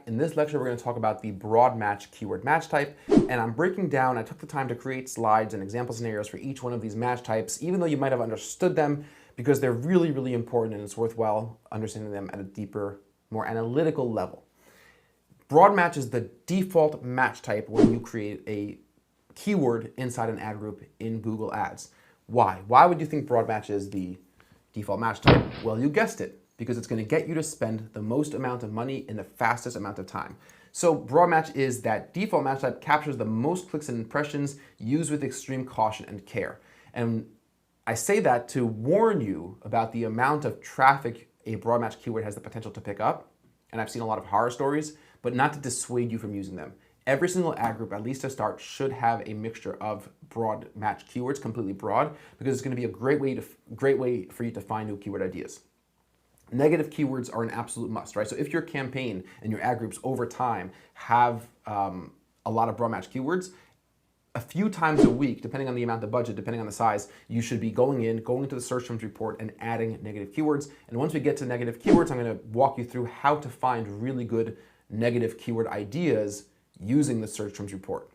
In this lecture, we're going to talk about the broad match keyword match type, and I'm breaking down, I took the time to create slides and example scenarios for each one of these match types, even though you might have understood them, because they're really, really important and it's worthwhile understanding them at a deeper, more analytical level. Broad match is the default match type when you create a keyword inside an ad group in Google Ads. Why? Why would you think broad match is the default match type? Well, you guessed it, because it's going to get you to spend the most amount of money in the fastest amount of time. So broad match is that default match type captures the most clicks and impressions used with extreme caution and care. And I say that to warn you about the amount of traffic a broad match keyword has the potential to pick up. And I've seen a lot of horror stories, but not to dissuade you from using them. Every single ad group, at least to start, should have a mixture of broad match keywords, completely broad, because it's going to be a great way for you to find new keyword ideas. Negative keywords are an absolute must, right? So if your campaign and your ad groups over time have a lot of broad match keywords, a few times a week, depending on the amount of budget, depending on the size, you should be going to the search terms report and adding negative keywords. And once we get to negative keywords, I'm going to walk you through how to find really good negative keyword ideas using the search terms report.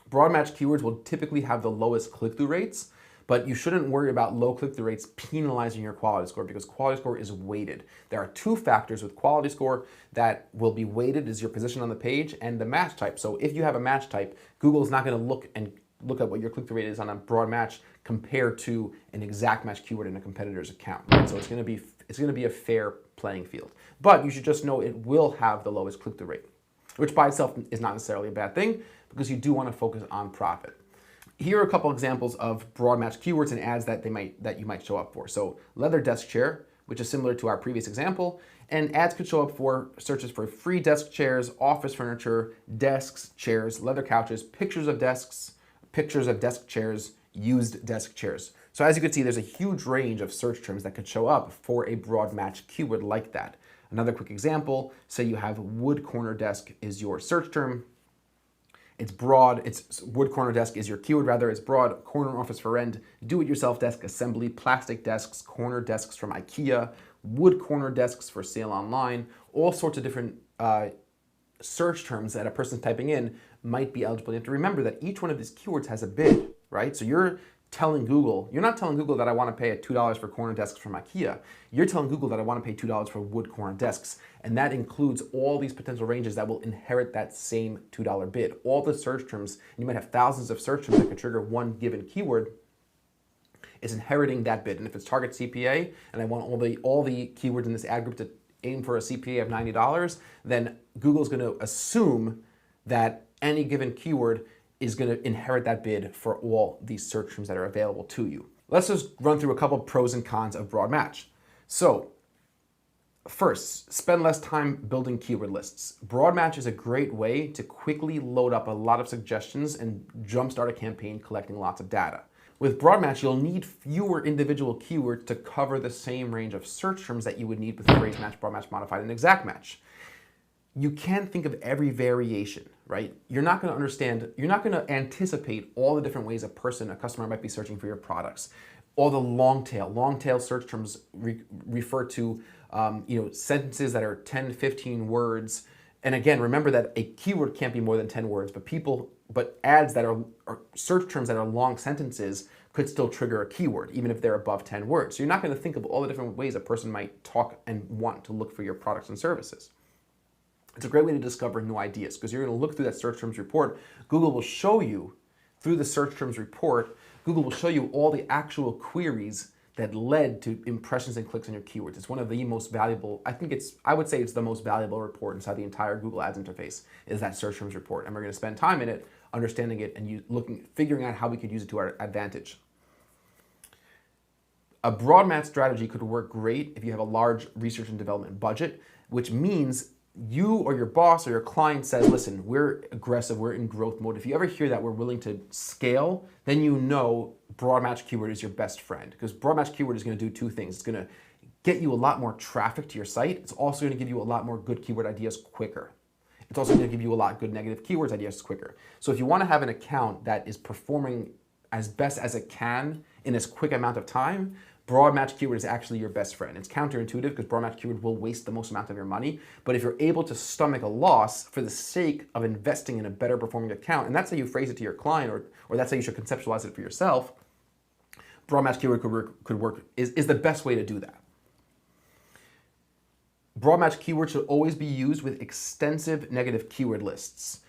Broad match keywords will typically have the lowest click-through rates, but you shouldn't worry about low click-through rates penalizing your quality score, because quality score is weighted. There are two factors with quality score that will be weighted: is your position on the page and the match type. So if you have a match type, Google is not going to look at what your click-through rate is on a broad match compared to an exact match keyword in a competitor's account. Right? So it's going to be a fair playing field. But you should just know it will have the lowest click-through rate, which by itself is not necessarily a bad thing, because you do want to focus on profit. Here are a couple examples of broad match keywords and ads that you might show up for. So leather desk chair, which is similar to our previous example, and ads could show up for searches for free desk chairs, office furniture, desks, chairs, leather couches, pictures of desks, pictures of desk chairs, used desk chairs. So as you can see, there's a huge range of search terms that could show up for a broad match keyword like that. Another quick example, say you have wood corner desk is your search term. It's broad, wood corner desk is your keyword rather, it's broad, corner office for rent, do-it-yourself desk assembly, plastic desks, corner desks from IKEA, wood corner desks for sale online, all sorts of different search terms that a person's typing in might be eligible. You have to remember that each one of these keywords has a bid, right? So you're not telling Google that I want to pay $2 for corner desks from IKEA. You're telling Google that I want to pay $2 for wood corner desks. And that includes all these potential ranges that will inherit that same $2 bid. All the search terms, and you might have thousands of search terms that could trigger one given keyword, is inheriting that bid. And if it's target CPA, and I want all the keywords in this ad group to aim for a CPA of $90, then Google's going to assume that any given keyword is going to inherit that bid for all these search terms that are available to you. Let's just run through a couple of pros and cons of broad match. So first, spend less time building keyword lists. Broad match is a great way to quickly load up a lot of suggestions and jumpstart a campaign collecting lots of data. With broad match, you'll need fewer individual keywords to cover the same range of search terms that you would need with phrase match, broad match, modified, and exact match. You can't think of every variation, right? You're not going to anticipate all the different ways a customer might be searching for your products. All the long tail search terms refer to sentences that are 10, 15 words. And again, remember that a keyword can't be more than 10 words, but ads that are search terms that are long sentences could still trigger a keyword, even if they're above 10 words. So you're not going to think of all the different ways a person might talk and want to look for your products and services. It's a great way to discover new ideas, because you're going to look through that search terms report. Google will show you, through the search terms report, Google will show you all the actual queries that led to impressions and clicks on your keywords. It's one of the most valuable, I would say it's the most valuable report inside the entire Google Ads interface, is that search terms report. And we're going to spend time in it, understanding it, and figuring out how we could use it to our advantage. A broad match strategy could work great if you have a large research and development budget, which means you or your boss or your client says, listen, we're aggressive, we're in growth mode. If you ever hear that we're willing to scale, then you know broad match keyword is your best friend, because broad match keyword is going to do two things. It's going to get you a lot more traffic to your site. It's also going to give you a lot more good keyword ideas quicker. It's also going to give you a lot of good negative keywords ideas quicker. So if you want to have an account that is performing as best as it can in as quick amount of time, broad match keyword is actually your best friend. It's counterintuitive because broad match keyword will waste the most amount of your money. But if you're able to stomach a loss for the sake of investing in a better performing account, and that's how you phrase it to your client, or that's how you should conceptualize it for yourself, broad match keyword could work is the best way to do that. Broad match keyword should always be used with extensive negative keyword lists.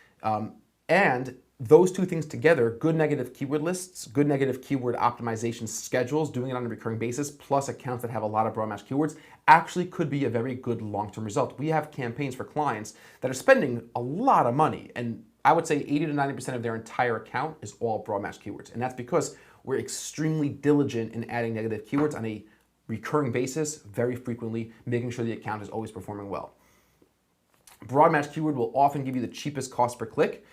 And those two things together, good negative keyword lists, good negative keyword optimization schedules, doing it on a recurring basis, plus accounts that have a lot of broad match keywords, actually could be a very good long-term result. We have campaigns for clients that are spending a lot of money, and I would say 80 to 90% of their entire account is all broad match keywords. And that's because we're extremely diligent in adding negative keywords on a recurring basis, very frequently, making sure the account is always performing well. Broad match keyword will often give you the cheapest cost per click.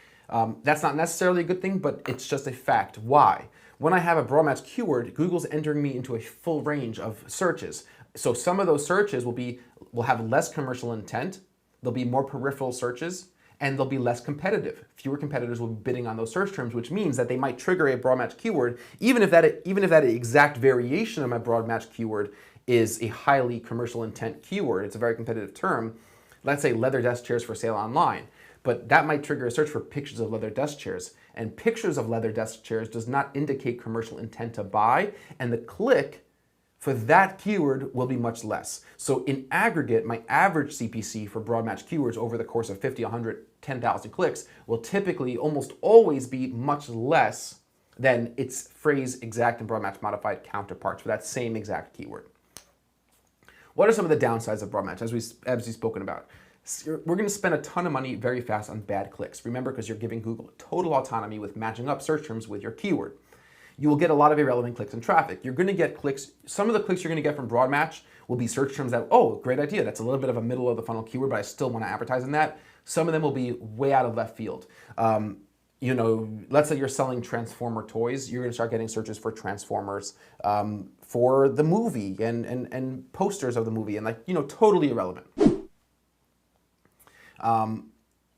That's not necessarily a good thing, but it's just a fact. Why? When I have a broad match keyword, Google's entering me into a full range of searches. So some of those searches will have less commercial intent, there'll be more peripheral searches, and they'll be less competitive. Fewer competitors will be bidding on those search terms, which means that they might trigger a broad match keyword, even if that exact variation of my broad match keyword is a highly commercial intent keyword. It's a very competitive term. Let's say leather desk chairs for sale online, but that might trigger a search for pictures of leather desk chairs. And pictures of leather desk chairs does not indicate commercial intent to buy, and the click for that keyword will be much less. So in aggregate, my average CPC for broad match keywords over the course of 50, 100, 10,000 clicks will typically almost always be much less than its phrase exact and broad match modified counterparts for that same exact keyword. What are some of the downsides of broad match as we've spoken about? We're going to spend a ton of money very fast on bad clicks. Remember, because you're giving Google total autonomy with matching up search terms with your keyword. You will get a lot of irrelevant clicks and traffic. You're going to get clicks. Some of the clicks you're going to get from broad match will be search terms that, oh, great idea. That's a little bit of a middle of the funnel keyword, but I still want to advertise in that. Some of them will be way out of left field. Let's say you're selling Transformer toys. You're going to start getting searches for Transformers, for the movie and posters of the movie, and totally irrelevant. And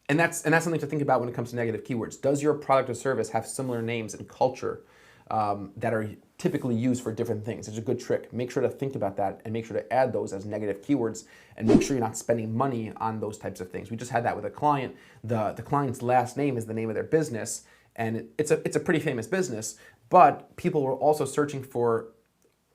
that's something to think about when it comes to negative keywords. Does your product or service have similar names and culture that are typically used for different things? It's a good trick. Make sure to think about that and make sure to add those as negative keywords and make sure you're not spending money on those types of things. We just had that with a client. The client's last name is the name of their business, and it's a pretty famous business, but people were also searching for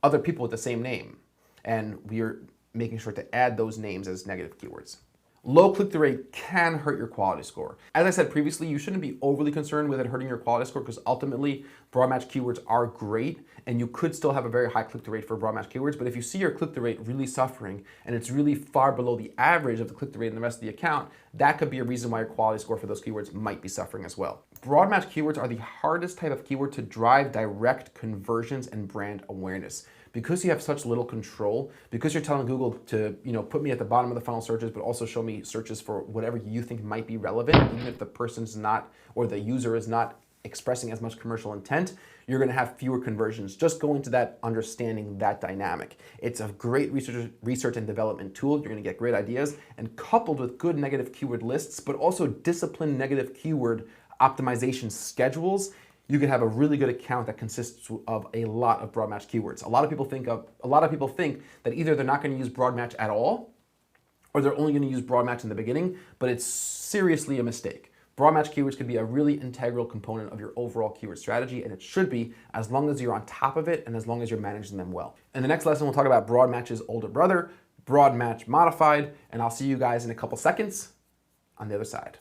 other people with the same name, and we're making sure to add those names as negative keywords. Low click-through rate can hurt your quality score. As I said previously, you shouldn't be overly concerned with it hurting your quality score because ultimately broad match keywords are great and you could still have a very high click-through rate for broad match keywords. But if you see your click-through rate really suffering and it's really far below the average of the click-through rate in the rest of the account, that could be a reason why your quality score for those keywords might be suffering as well. Broad match keywords are the hardest type of keyword to drive direct conversions and brand awareness. Because you have such little control, because you're telling Google to put me at the bottom of the funnel searches, but also show me searches for whatever you think might be relevant, even if the person's not, or the user is not expressing as much commercial intent, you're going to have fewer conversions. Just go into that understanding that dynamic. It's a great research and development tool. You're going to get great ideas, and coupled with good negative keyword lists, but also disciplined negative keyword optimization schedules, you can have a really good account that consists of a lot of broad match keywords. A lot of people think that either they're not going to use broad match at all, or they're only going to use broad match in the beginning, but it's seriously a mistake. Broad match keywords can be a really integral component of your overall keyword strategy, and it should be as long as you're on top of it and as long as you're managing them well. In the next lesson, we'll talk about broad match's older brother, broad match modified, and I'll see you guys in a couple seconds on the other side.